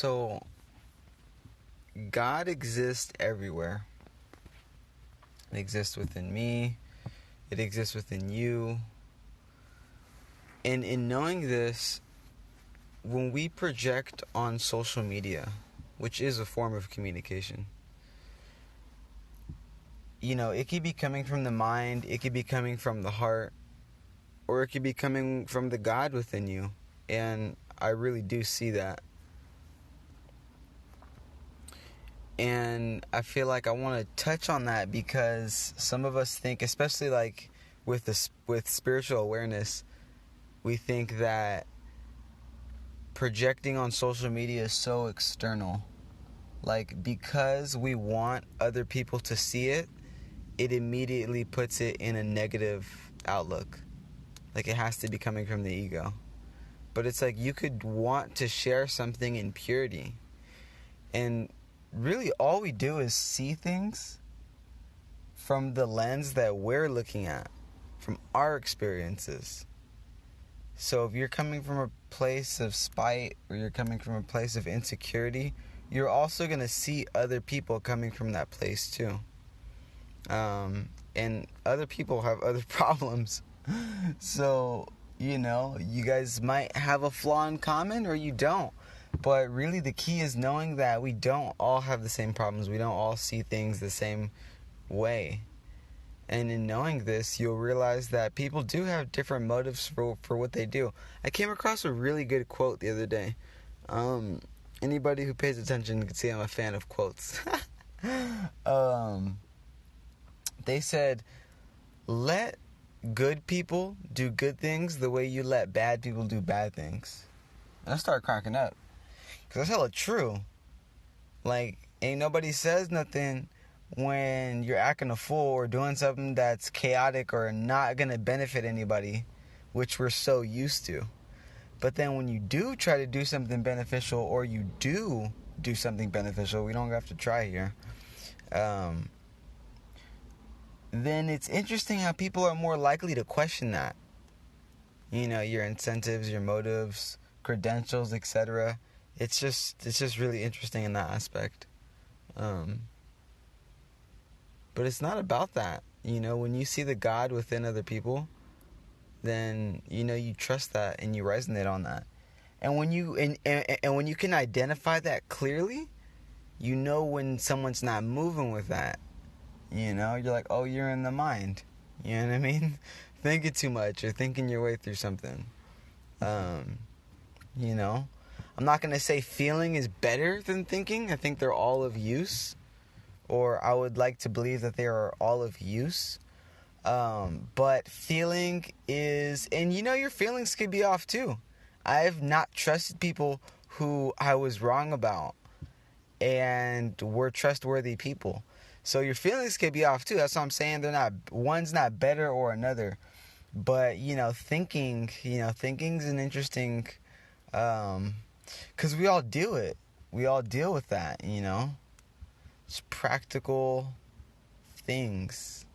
So, God exists everywhere. It exists within me, it exists within you. And in knowing this, when we project on social media, which is a form of communication, it could be coming from the mind, it could be coming from the heart, or it could be coming from the God within you. And I really do see that. And I feel like I want to touch on that because some of us think, especially like with spiritual awareness, we think that projecting on social media is so external. Like, because we want other people to see it, it immediately puts it in a negative outlook. Like, it has to be coming from the ego. But it's like you could want to share something in purity. And really all we do is see things from the lens that we're looking at, from our experiences. So if you're coming from a place of spite or you're coming from a place of insecurity, you're also going to see other people coming from that place too. And other people have other problems. So, you guys might have a flaw in common or you don't. But really the key is knowing that we don't all have the same problems. We don't all see things the same way. And in knowing this, you'll realize that people do have different motives for what they do. I came across a really good quote the other day. Anybody who pays attention can see I'm a fan of quotes. They said, let good people do good things the way you let bad people do bad things. And I started cracking up. Because that's hella true. Like, ain't nobody says nothing when you're acting a fool or doing something that's chaotic or not going to benefit anybody, which we're so used to. But then when you do try to do something beneficial, or you do something beneficial, we don't have to try here, then it's interesting how people are more likely to question that. Your incentives, your motives, credentials, etc. It's just really interesting in that aspect. But it's not about that. When you see the God within other people, then you trust that and you resonate on that. And when you and when you can identify that clearly, when someone's not moving with that. You're like, oh, you're in the mind. You know what I mean? Thinking too much or thinking your way through something. I'm not going to say feeling is better than thinking. I think they're all of use. Or I would like to believe that they are all of use. But feeling is... And your feelings could be off too. I've not trusted people who I was wrong about. And were trustworthy people. So your feelings could be off too. That's what I'm saying. One's not better or another. But, thinking's an interesting... because we all do it. We all deal with that, It's practical things.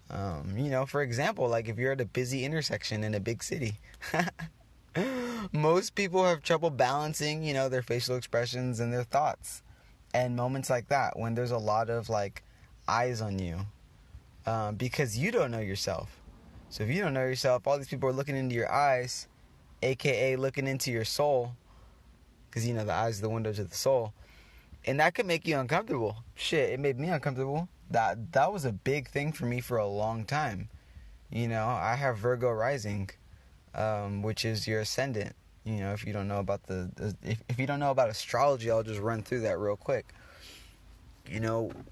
For example, like if you're at a busy intersection in a big city, most people have trouble balancing, their facial expressions and their thoughts. And moments like that, when there's a lot of like eyes on you, because you don't know yourself. So if you don't know yourself, all these people are looking into your eyes, aka looking into your soul, because the eyes are the window to the soul. And that could make you uncomfortable. Shit, it made me uncomfortable. That was a big thing for me for a long time. I have Virgo rising, which is your ascendant. If you don't know about if you don't know about astrology, I'll just run through that real quick.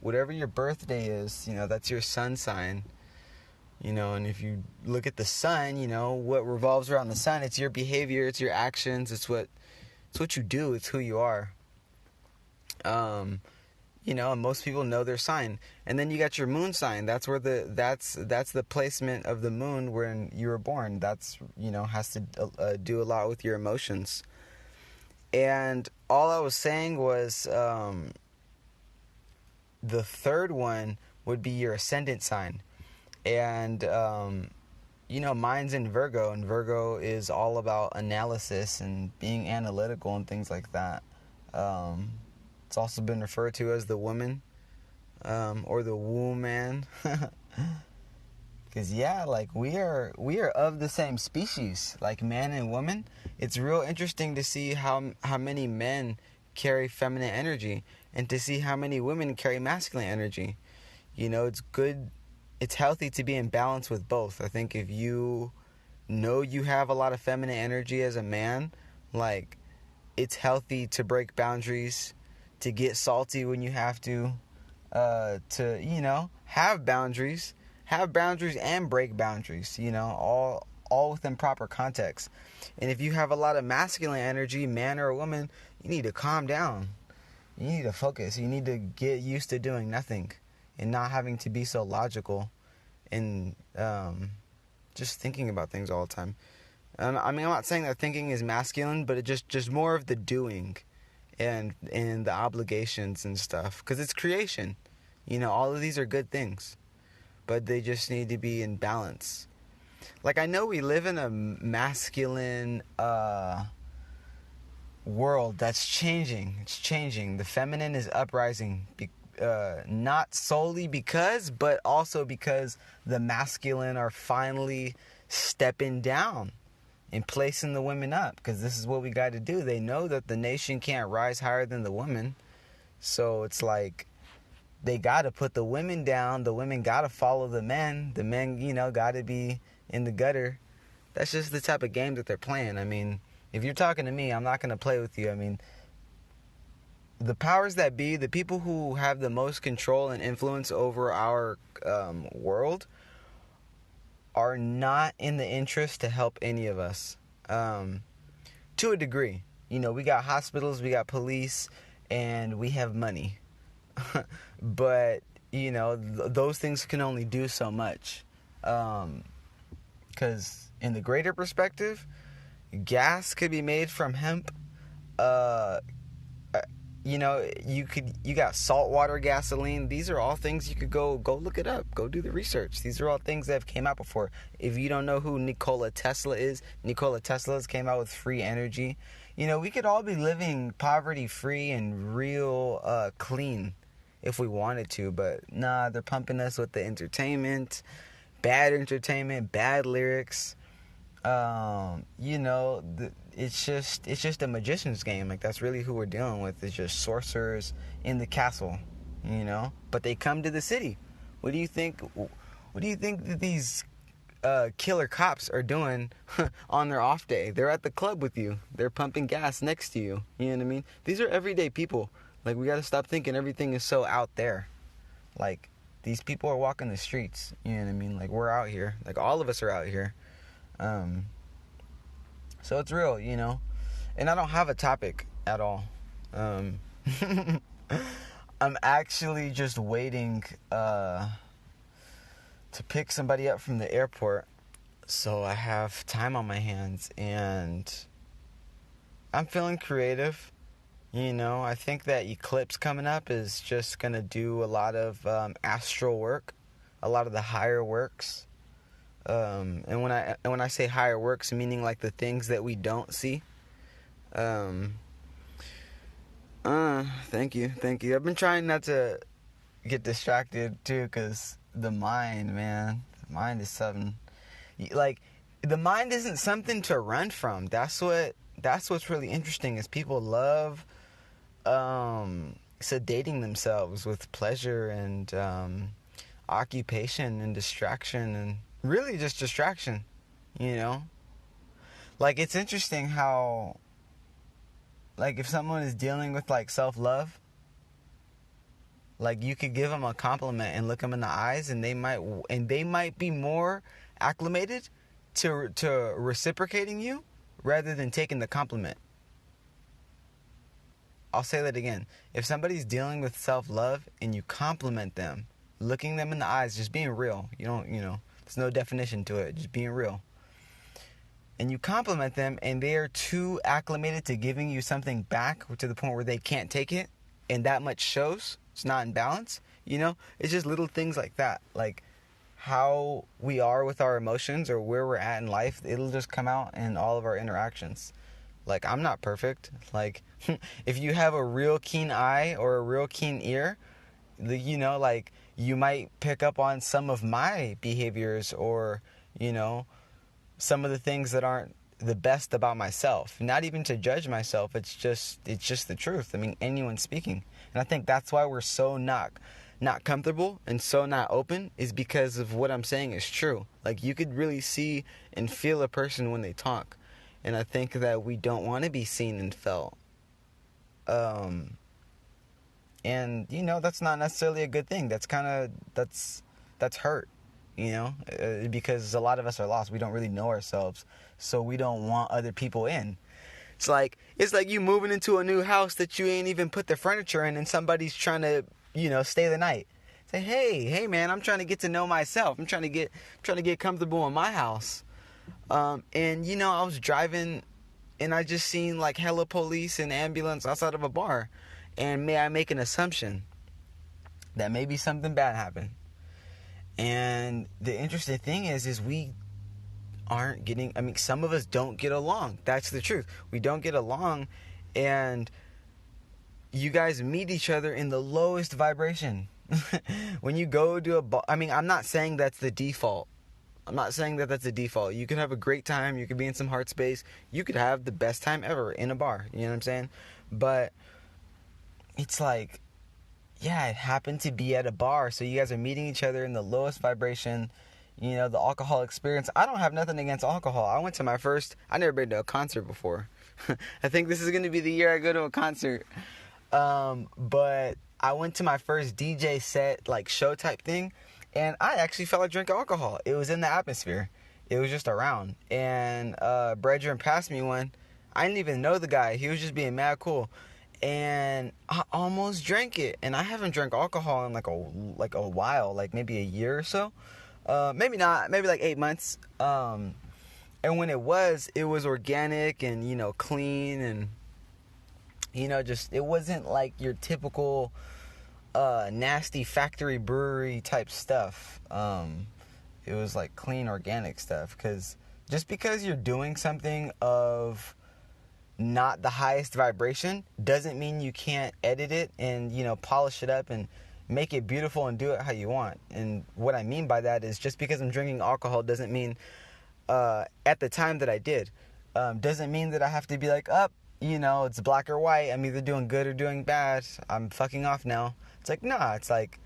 Whatever your birthday is, that's your sun sign. And if you look at the sun, what revolves around the sun, it's your behavior, it's your actions, it's what you do, it's who you are. And most people know their sign. And then you got your moon sign. That's where that's the placement of the moon when you were born. That's, has to do a lot with your emotions. And all I was saying was the third one would be your ascendant sign. And, mine's in Virgo, and Virgo is all about analysis and being analytical and things like that. It's also been referred to as the woman, or the woman. Cause yeah, like we are of the same species, like man and woman. It's real interesting to see how many men carry feminine energy, and to see how many women carry masculine energy. You know, it's good, it's healthy to be in balance with both. I think if you know you have a lot of feminine energy as a man, like, it's healthy to break boundaries, to get salty when you have to, you know, have boundaries and break boundaries, you know, all within proper context. And if you have a lot of masculine energy, man or woman, you need to calm down. You need to focus. You need to get used to doing nothing and not having to be so logical and just thinking about things all the time. I mean, I'm not saying that thinking is masculine, but it just more of the doing and the obligations and stuff, because it's creation. You know, all of these are good things, but they just need to be in balance. Like, I know we live in a masculine world that's changing. It's changing. The feminine is uprising, not solely because, but also because the masculine are finally stepping down and placing the women up, because this is what we got to do. They know that the nation can't rise higher than the women, so it's like they got to put the women down. The women got to follow the men. The men, you know, got to be in the gutter. That's just the type of game that they're playing. I mean, if you're talking to me, I'm not going to play with you. I mean, the powers that be, the people who have the most control and influence over our world, are not in the interest to help any of us, to a degree. You know, we got hospitals, we got police, and we have money. But, you know, those things can only do so much. Because in the greater perspective, gas could be made from hemp. You know, you got saltwater gasoline. These are all things you could go look it up. Go do the research. These are all things that have came out before. If you don't know who Nikola Tesla is, Nikola Tesla's came out with free energy. You know, we could all be living poverty-free and real clean if we wanted to, but nah, they're pumping us with the entertainment, bad lyrics. You know, it's just a magician's game. Like, that's really who we're dealing with. It's just sorcerers in the castle, you know. But they come to the city. What do you think that these killer cops are doing on their off day? They're at the club with you. They're pumping gas next to you. You know what I mean? These are everyday people. Like, we got to stop thinking everything is so out there. Like, these people are walking the streets. You know what I mean? Like, we're out here. Like, all of us are out here. So it's real, you know. And I don't have a topic at all. I'm actually just waiting to pick somebody up from the airport, so I have time on my hands, and I'm feeling creative. You know, I think that eclipse coming up is just gonna do a lot of astral work, a lot of the higher works. And when I say higher works, meaning like the things that we don't see. Thank you. I've been trying not to get distracted too, cause the mind, man, the mind is something. Like, the mind isn't something to run from. That's what's really interesting, is people love sedating themselves with pleasure and occupation and distraction, and really just distraction, you know. Like, it's interesting how, like, if someone is dealing with like self-love, like, you could give them a compliment and look them in the eyes, and they might be more acclimated to reciprocating you rather than taking the compliment. I'll say that again. If somebody's dealing with self-love and you compliment them, looking them in the eyes, just being real, there's no definition to it, just being real, and you compliment them and they are too acclimated to giving you something back to the point where they can't take it, and that much shows, it's not in balance, it's just little things like that, like how we are with our emotions or where we're at in life. It'll just come out in all of our interactions. Like, I'm not perfect. Like, If you have a real keen eye or a real keen ear, you know, like, you might pick up on some of my behaviors, or, you know, some of the things that aren't the best about myself. Not even to judge myself, it's just the truth. I mean, anyone speaking. And I think that's why we're so not comfortable and so not open, is because of what I'm saying is true. Like, you could really see and feel a person when they talk. And I think that we don't want to be seen and felt. And, you know, that's not necessarily a good thing. That's hurt, you know, because a lot of us are lost. We don't really know ourselves, so we don't want other people in. It's like you moving into a new house that you ain't even put the furniture in, and somebody's trying to, you know, stay the night. Say, hey man, I'm trying to get to know myself. I'm trying to get comfortable in my house. And, you know, I was driving, and I just seen like hella police and ambulance outside of a bar. And may I make an assumption that maybe something bad happened. And the interesting thing is we aren't getting, I mean, some of us don't get along. That's the truth. We don't get along, and you guys meet each other in the lowest vibration. When you go to I mean, I'm not saying that's the default. You can have a great time. You could be in some heart space. You could have the best time ever in a bar. You know what I'm saying? But it's like, yeah, it happened to be at a bar, so you guys are meeting each other in the lowest vibration. You know, the alcohol experience. I don't have nothing against alcohol. I never been to a concert before. I think this is going to be the year I go to a concert. But I went to my first DJ set, like, show type thing, and I actually felt like drinking alcohol. It was in the atmosphere. It was just around. And Brethren passed me one. I didn't even know the guy. He was just being mad cool. And I almost drank it. And I haven't drank alcohol in like a while, like maybe a year or so. Maybe not, maybe like 8 months. And when it was organic and, you know, clean, and, you know, just, it wasn't like your typical nasty factory brewery type stuff. It was like clean organic stuff. Just because you're doing something of not the highest vibration doesn't mean you can't edit it and, you know, polish it up and make it beautiful and do it how you want. And what I mean by that is, just because I'm drinking alcohol doesn't mean at the time that I did, doesn't mean that I have to be like, you know, it's black or white. I'm either doing good or doing bad. I'm fucking off now. It's like, nah, it's like,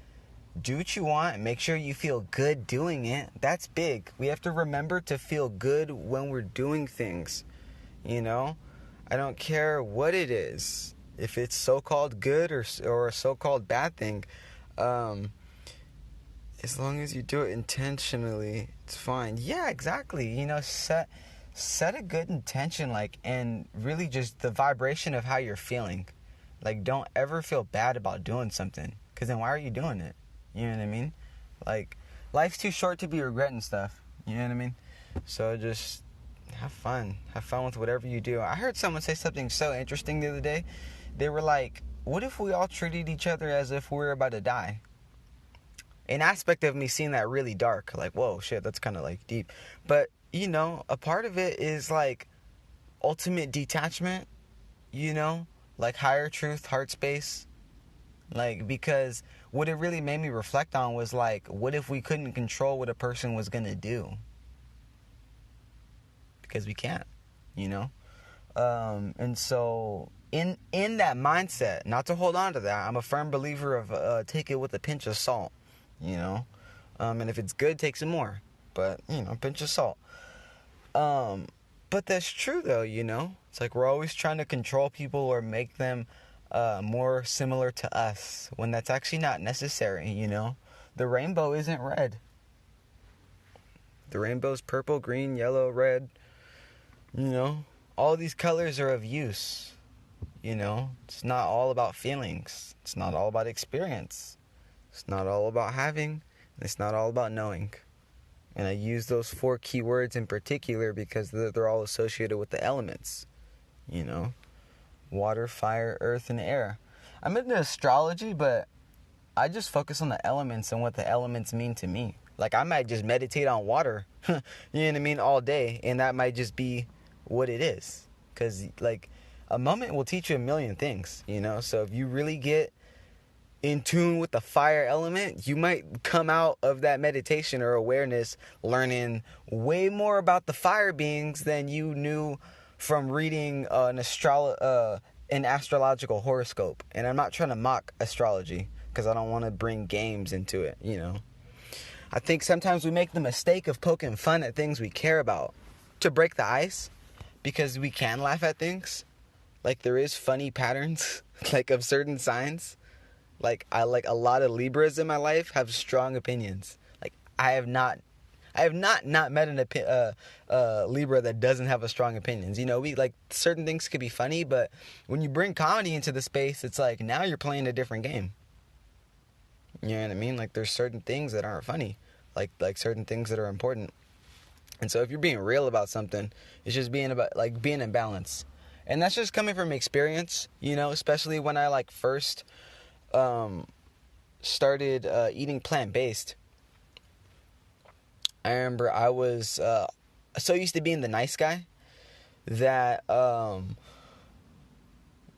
do what you want and make sure you feel good doing it. That's big. We have to remember to feel good when we're doing things, you know? I don't care what it is. If it's so-called good or a so-called bad thing, as long as you do it intentionally, it's fine. Yeah, exactly. You know, set a good intention, like, and really just the vibration of how you're feeling. Like, don't ever feel bad about doing something, because then why are you doing it? You know what I mean? Like, life's too short to be regretting stuff. You know what I mean? So just have fun with whatever you do. I heard someone say something so interesting the other day. They were like, what if we all treated each other as if we were about to die? An aspect of me seeing that really dark, like, whoa, shit, that's kind of like deep. But, you know, a part of it is like ultimate detachment, you know, like higher truth, heart space. Like, because what it really made me reflect on was like, what if we couldn't control what a person was gonna do? Because we can't, you know? And so in that mindset, not to hold on to that, I'm a firm believer of take it with a pinch of salt, you know? And if it's good, take some more. But, you know, a pinch of salt. But that's true, though, you know? It's like we're always trying to control people or make them more similar to us, when that's actually not necessary, you know? The rainbow isn't red. The rainbow's purple, green, yellow, red. You know, all these colors are of use. You know, it's not all about feelings. It's not all about experience. It's not all about having. It's not all about knowing. And I use those 4 key words in particular because they're all associated with the elements. You know, water, fire, earth, and air. I'm into astrology, but I just focus on the elements and what the elements mean to me. Like, I might just meditate on water, you know what I mean, all day, and that might just be what it is. Because, like, a moment will teach you a million things, you know? So if you really get in tune with the fire element, you might come out of that meditation or awareness learning way more about the fire beings than you knew from reading an astrological horoscope. And I'm not trying to mock astrology because I don't want to bring games into it, you know. I think sometimes we make the mistake of poking fun at things we care about to break the ice, because we can laugh at things. Like, there is funny patterns like of certain signs. Like, I like a lot of Libras in my life have strong opinions. Like, I have not met an Libra that doesn't have a strong opinions. You know, we like certain things could be funny, but when you bring comedy into the space, it's like now you're playing a different game. You know what I mean? Like, there's certain things that aren't funny, like certain things that are important. And so if you're being real about something, it's just being in balance. And that's just coming from experience, you know, especially when I like first started eating plant-based. I remember I was so used to being the nice guy that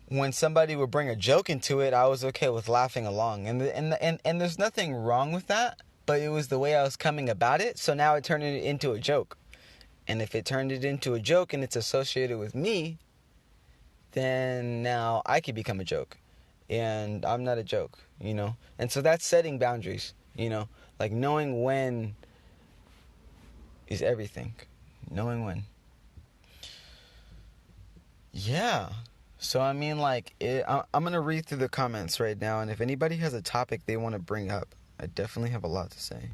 when somebody would bring a joke into it, I was okay with laughing along. And there's nothing wrong with that, but it was the way I was coming about it. So now it turned it into a joke. And if it turned it into a joke and it's associated with me, then now I could become a joke. And I'm not a joke, you know? And so that's setting boundaries, you know? Like, knowing when is everything. Knowing when. Yeah. So, I mean, like, I'm going to read through the comments right now. And if anybody has a topic they want to bring up, I definitely have a lot to say.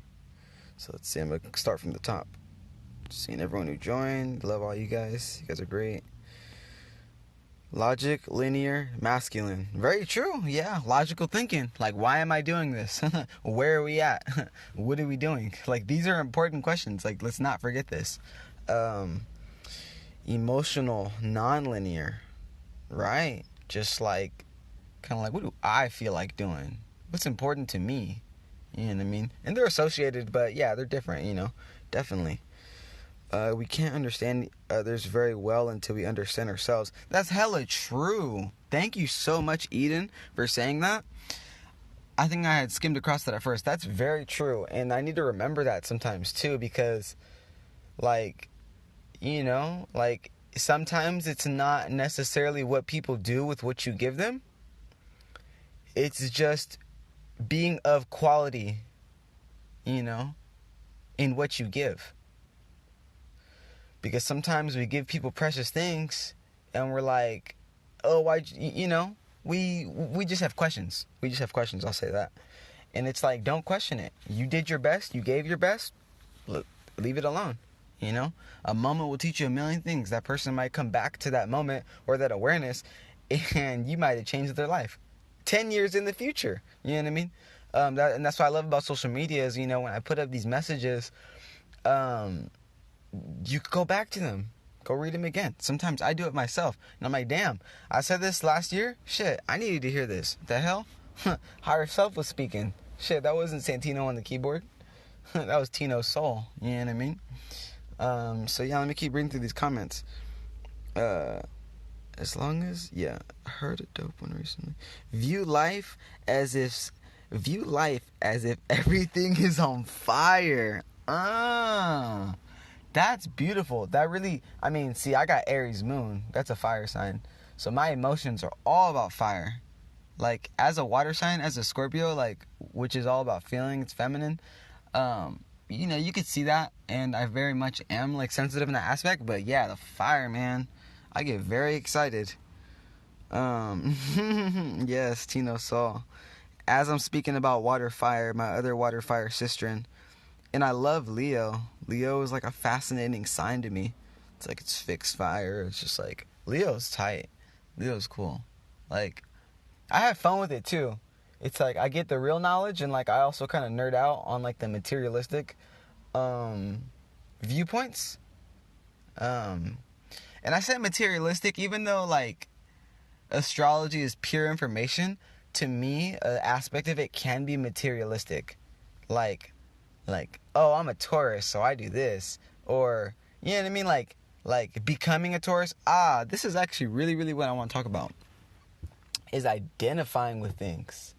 So, let's see. I'm going to start from the top. Seeing everyone who joined. Love all you guys. You guys are great. Logic, linear, masculine. Very true. Yeah. Logical thinking. Like, why am I doing this? Where are we at? What are we doing? Like, these are important questions. Like, let's not forget this. Emotional, non-linear. Right. Just like, kind of like, what do I feel like doing? What's important to me? You know what I mean? And they're associated, but yeah, they're different, you know. Definitely. We can't understand others very well until we understand ourselves. That's hella true. Thank you so much, Eden, for saying that. I think I had skimmed across that at first. That's very true. And I need to remember that sometimes, too, because, like, you know, like, sometimes it's not necessarily what people do with what you give them. It's just being of quality, you know, in what you give. Because sometimes we give people precious things and we're like, oh, why, you know, we just have questions. We just have questions, I'll say that. And it's like, don't question it. You did your best. You gave your best. Look, leave it alone. You know, a moment will teach you a million things. That person might come back to that moment or that awareness and you might have changed their life 10 years in the future. You know what I mean? And that's what I love about social media is, you know, when I put up these messages, you could go back to them. Go read them again. Sometimes I do it myself. And I'm like, damn, I said this last year? Shit, I needed to hear this. The hell? Higher Self was speaking. Shit, that wasn't Santino on the keyboard. That was Tino's soul. You know what I mean? So yeah, let me keep reading through these comments. As long as, yeah, I heard a dope one recently. View life as if everything is on fire. That's beautiful. That really, I mean, see, I got Aries moon. That's a fire sign. So my emotions are all about fire. Like, as a water sign, as a Scorpio, like, which is all about feeling, it's feminine. You know, you could see that, and I very much am, like, sensitive in that aspect. But yeah, the fire, man, I get very excited. Yes, Tino Saul. As I'm speaking about water fire, my other water fire sister, and I love Leo. Leo is like a fascinating sign to me. It's like it's fixed fire. It's just like, Leo's tight. Leo's cool. Like, I have fun with it too. It's like I get the real knowledge, and like I also kind of nerd out on like the materialistic viewpoints. And I say materialistic even though like astrology is pure information. To me, an aspect of it can be materialistic. Like, oh, I'm a Taurus, so I do this. Or, you know what I mean? Like like becoming a Taurus. This is actually really, really what I want to talk about, is identifying with things.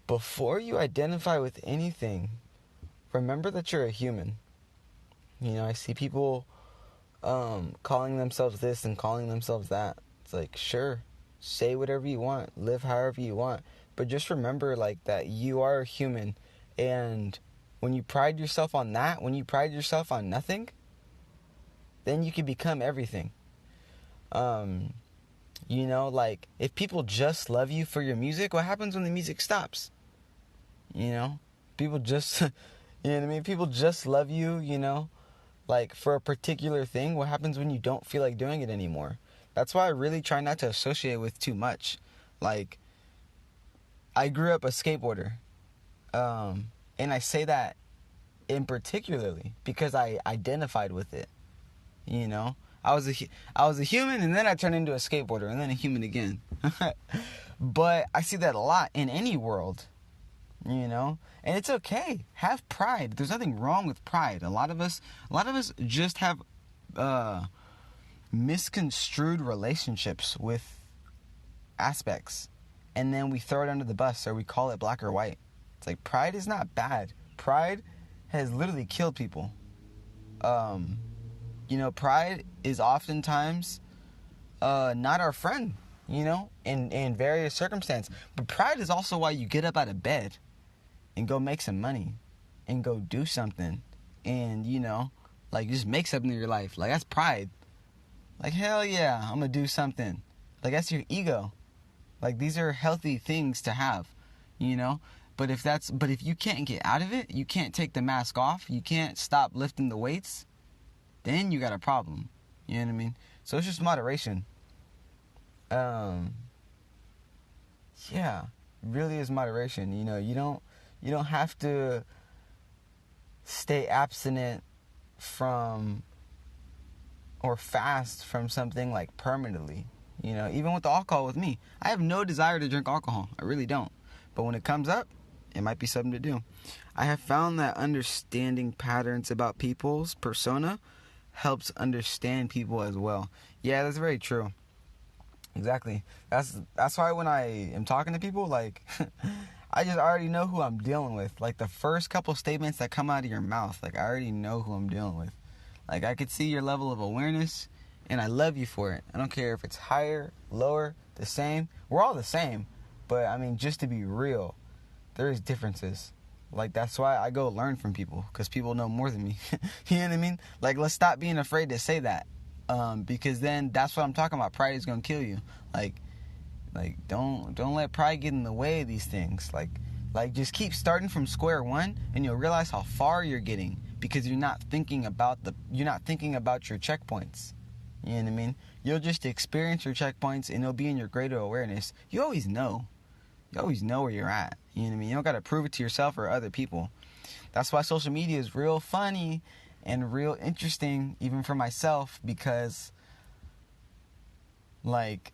Before you identify with anything, remember that you're a human. You know, I see people calling themselves this and calling themselves that. It's like, sure, say whatever you want, live however you want, but just remember, like, that you are a human. And when you pride yourself on that, when you pride yourself on nothing, then you can become everything. You know, like, if people just love you for your music, what happens when the music stops? You know, people just, you know what I mean? People just love you, you know, like, for a particular thing. What happens when you don't feel like doing it anymore? That's why I really try not to associate with too much. Like, I grew up a skateboarder. And I say that in particularly because I identified with it. You know, I was a human, and then I turned into a skateboarder, and then a human again. But I see that a lot in any world, you know, and it's okay. Have pride. There's nothing wrong with pride. A lot of us just have misconstrued relationships with aspects, and then we throw it under the bus, or we call it black or white. It's like, pride is not bad. Pride has literally killed people. You know, pride is oftentimes not our friend, you know, in various circumstances. But pride is also why you get up out of bed and go make some money and go do something and, you know, like, just make something in your life. Like, that's pride. Like, hell yeah, I'm gonna do something. Like, that's your ego. Like, these are healthy things to have, you know. But if you can't get out of it, you can't take the mask off, you can't stop lifting the weights, then you got a problem. You know what I mean? So it's just moderation. Yeah, really is moderation. You know, you don't have to stay abstinent from or fast from something, like, permanently. You know, even with the alcohol with me, I have no desire to drink alcohol. I really don't. But when it comes up, it might be something to do. I have found that understanding patterns about people's persona helps understand people as well. Yeah, that's very true. Exactly. That's why when I am talking to people, like, I just already know who I'm dealing with. Like, the first couple statements that come out of your mouth, like, I already know who I'm dealing with. Like, I could see your level of awareness, and I love you for it. I don't care if it's higher, lower, the same. We're all the same. But, I mean, just to be real, there is differences. Like, that's why I go learn from people, because people know more than me. You know what I mean? Like, let's stop being afraid to say that, because then that's what I'm talking about. Pride is gonna kill you. Like don't let pride get in the way of these things. Like just keep starting from square one, and you'll realize how far you're getting, because you're not thinking about your checkpoints. You know what I mean? You'll just experience your checkpoints, and it'll be in your greater awareness. You always know where you're at. You know what I mean? You don't got to prove it to yourself or other people. That's why social media is real funny and real interesting, even for myself, because, like,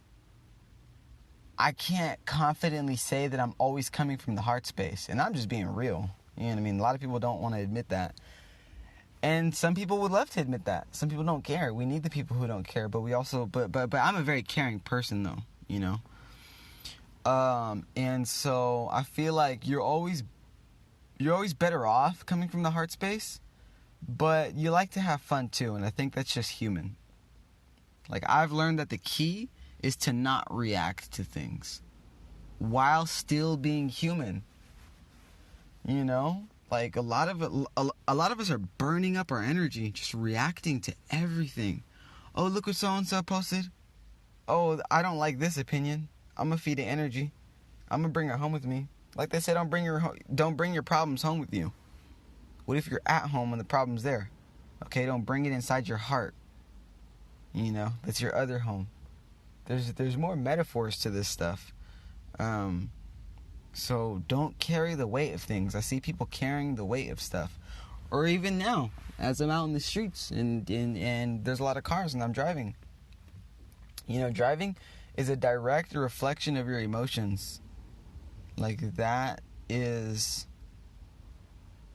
I can't confidently say that I'm always coming from the heart space, and I'm just being real. You know what I mean? A lot of people don't want to admit that. And some people would love to admit that. Some people don't care. We need the people who don't care, but we also, but I'm a very caring person, though, you know? And so I feel like you're always better off coming from the heart space, but you like to have fun too, and I think that's just human. Like, I've learned that the key is to not react to things while still being human. You know? Like, a lot of us are burning up our energy just reacting to everything. Oh, look what so-and-so posted. Oh, I don't like this opinion. I'm gonna feed it energy. I'm gonna bring it home with me. Like they say, don't bring your problems home with you. What if you're at home and the problem's there? Okay, don't bring it inside your heart. You know, that's your other home. There's more metaphors to this stuff. So don't carry the weight of things. I see people carrying the weight of stuff. Or even now, as I'm out in the streets and there's a lot of cars and I'm driving. You know, driving is a direct reflection of your emotions. Like, that is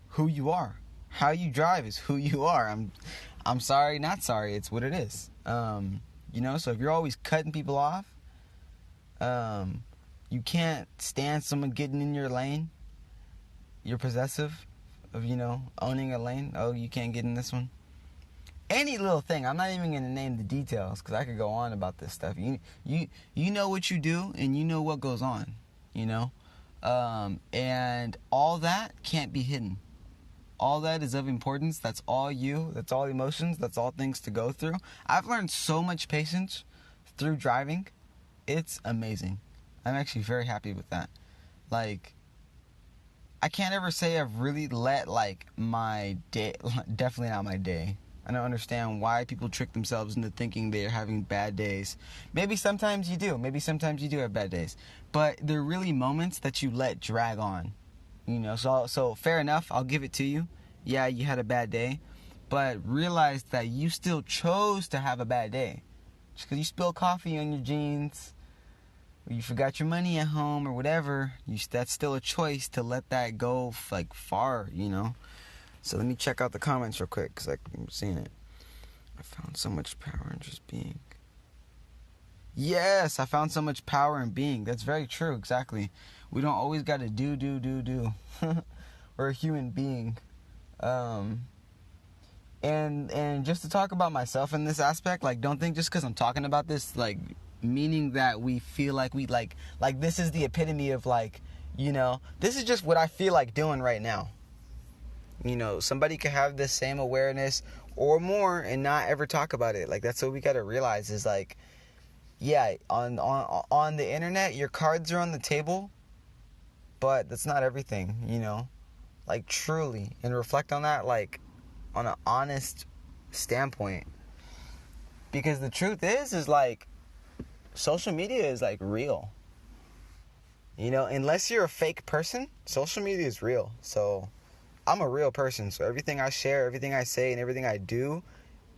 who you are. How you drive is who you are. I'm sorry, not sorry. It's what it is. So if you're always cutting people off, you can't stand someone getting in your lane. You're possessive of, owning a lane. Oh, you can't get in this one. Any little thing. I'm not even going to name the details because I could go on about this stuff. You know what you do and you know what goes on, and all that can't be hidden. All that is of importance. That's all you. That's all emotions. That's all things to go through. I've learned so much patience through driving. It's amazing. I'm actually very happy with that. Like, I can't ever say I've really let, my day, definitely not my day. I don't understand why people trick themselves into thinking they're having bad days. Maybe sometimes you do. Maybe sometimes you do have bad days. But they're really moments that you let drag on. So fair enough, I'll give it to you. Yeah, you had a bad day. But realize that you still chose to have a bad day. Just because you spilled coffee on your jeans, or you forgot your money at home, or whatever, that's still a choice to let that go, far, So let me check out the comments real quick, because I'm seeing it. I found so much power in just being. Yes, I found so much power in being. That's very true, exactly. We don't always got to do. We're a human being. And just to talk about myself in this aspect, don't think just because I'm talking about this, meaning that we feel like we, like this is the epitome of, this is just what I feel like doing right now. Somebody could have the same awareness or more and not ever talk about it. That's what we got to realize is, yeah, on the internet, your cards are on the table, but that's not everything, truly. And reflect on that, on an honest standpoint. Because the truth is social media is, real. Unless you're a fake person, social media is real. So, I'm a real person. So, everything I share, everything I say, and everything I do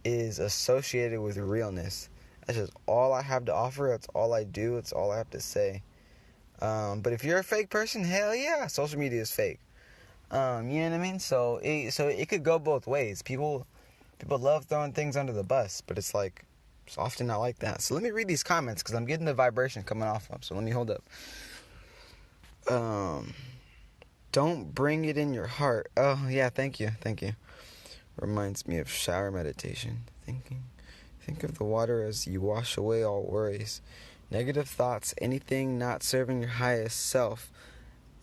is associated with realness. That's just all I have to offer. That's all I do. It's all I have to say. But if you're a fake person, hell yeah, social media is fake. You know what I mean? So it could go both ways. People love throwing things under the bus, but it's often not like that. So let me read these comments because I'm getting the vibration coming off them. So let me hold up. Don't bring it in your heart. Oh yeah, thank you. Reminds me of shower meditation. Think of the water as you wash away all worries, negative thoughts, anything not serving your highest self.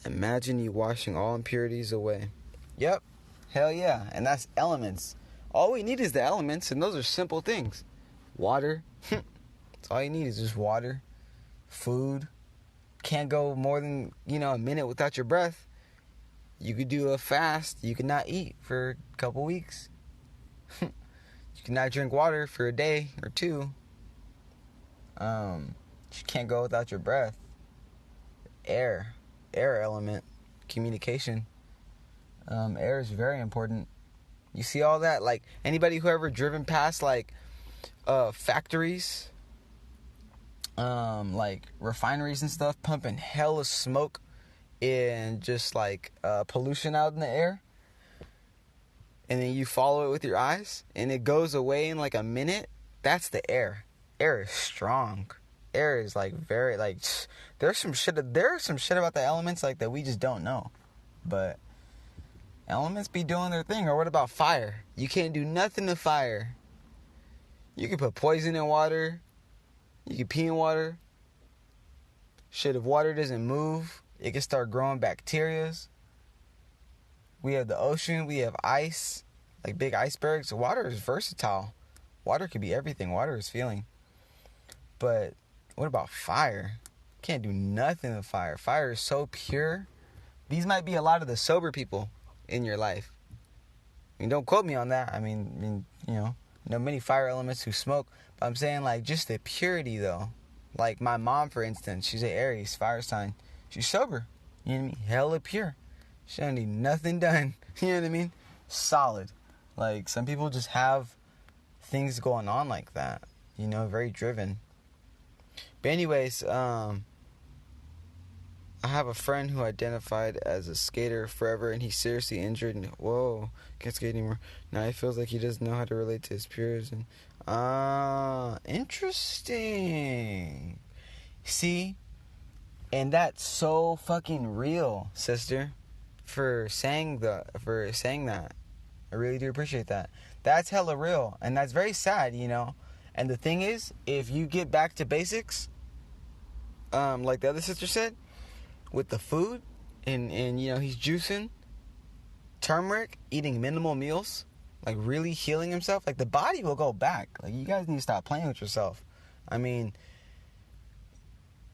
Imagine you washing all impurities away. Yep. Hell yeah. And that's elements. All we need is the elements, and those are simple things. Water. That's all you need is just water. Food. Can't go more than, a minute without your breath. You could do a fast. You could not eat for a couple weeks. You could not drink water for a day or two. You can't go without your breath. Air element, communication. Air is very important. You see all that? Anybody who ever driven past factories, refineries and stuff, pumping hella smoke and just pollution out in the air, and then you follow it with your eyes and it goes away in a minute. That's the air. Air is strong. Air is very there's some shit about the elements that we just don't know, but elements be doing their thing. Or what about fire? You can't do nothing to fire. You can put poison in water. You can pee in water. Shit, if water doesn't move, it can start growing bacterias. We have the ocean. We have ice, big icebergs. Water is versatile. Water could be everything. Water is feeling. But what about fire? Can't do nothing with fire. Fire is so pure. These might be a lot of the sober people in your life. Don't quote me on that. I mean, know many fire elements who smoke. But I'm saying just the purity though. My mom, for instance, she's an Aries, fire sign. She's sober. You know what I mean? Hella pure. She don't need nothing done. You know what I mean? Solid. Some people just have things going on like that. Very driven. But anyways, I have a friend who identified as a skater forever, and he's seriously injured. And whoa, can't skate anymore. Now he feels like he doesn't know how to relate to his peers. And interesting. See, and that's so fucking real, sister. For saying that. I really do appreciate that. That's hella real, and that's very sad, you know. And the thing is, if you get back to basics, like the other sister said, with the food, and you know, he's juicing, turmeric, eating minimal meals, like really healing himself, like the body will go back. Like, you guys need to stop playing with yourself. I mean,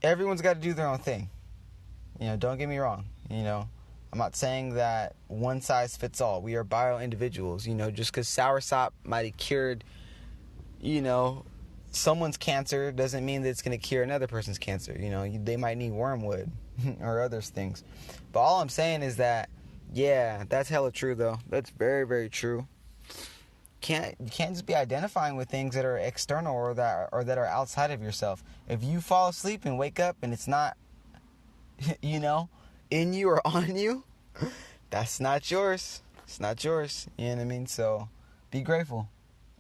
everyone's got to do their own thing. You know, don't get me wrong, you know. I'm not saying that one size fits all. We are bio individuals, you know. Just because soursop might have cured, you know, someone's cancer doesn't mean that it's going to cure another person's cancer. You know, they might need wormwood or other things. But all I'm saying is that, yeah, that's hella true, though. That's very, very true. You can't just be identifying with things that are external or that are outside of yourself. If you fall asleep and wake up and it's not, you know, in you or on you, that's not yours. It's not yours. You know what I mean? So be grateful.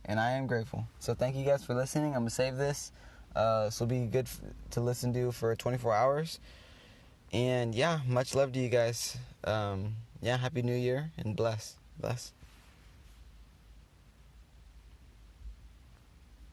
And I am grateful. So thank you guys for listening. I'm going to save this. This will be good to listen to for 24 hours. And yeah, much love to you guys. Yeah, Happy New Year and bless.